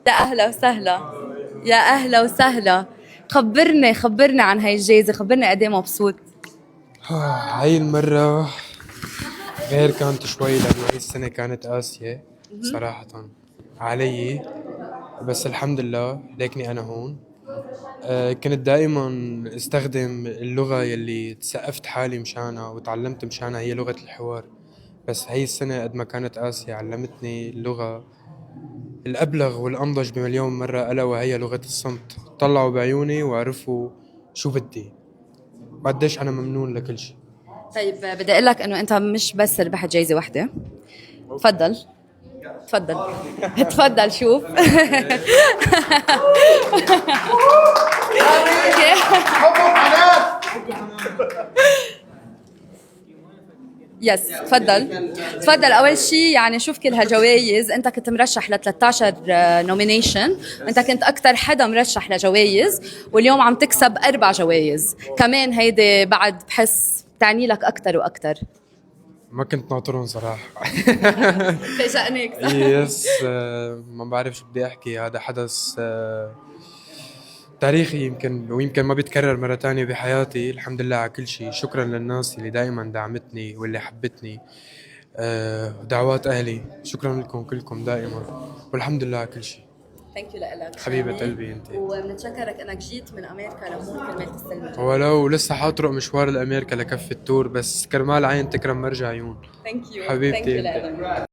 يا أهلا وسهلا. يا أهلا وسهلا. خبرني عن هاي الجايزة، خبرني قد إيه مبسوط. هاي المرة غير كانت شوي لأنه هاي السنة كانت قاسية صراحة علي. بس الحمد لله ليكني أنا هون. كنت دائما استخدم اللغة يلي تسقفت حالي مشانها وتعلمت مشانها، هي لغة الحوار. بس هاي السنة قد ما كانت قاسية علمتني اللغة الأبلغ والأنضج بمليون مرة، ألا وهي لغة الصمت. طلعوا بعيوني وعرفوا شو بدي، قديش أنا ممنون لكل شي. طيب بدي أقول لك إنه أنت مش بس ربحت جايزة واحدة. تفضل تفضل. تفضل شوف. يس تفضل. تفضل. اول شيء يعني شوف كل هالجوائز، انت كنت مرشح ل 13 نومينيشن، انت كنت اكثر حدا مرشح لجوائز، واليوم عم تكسب 4 جوائز كمان. هيدي بعد بحس تعني لك اكثر واكثر. ما كنت ناطرهم صراحة. فاجأنيك. يس. ما بعرف شو بدي احكي. هذا حدث تاريخي يمكن، ويمكن ما بيتكرر مرة تانية بحياتي. الحمد لله على كل شيء. شكرا للناس اللي دائما دعمتني واللي حبتني. دعوات اهلي، شكرا لكم كلكم دائما، والحمد لله على كل شيء. ثانك يو لك حبيبة قلبي انت. وبنتشكرك انك جيت من امريكا لهون كرمال تستلم. ولو لسه حاطرق مشوار لامريكا لكفي التور، بس كرمال عين تكرم مرجع عيون. ثانك يو حبيبتي انت. لك.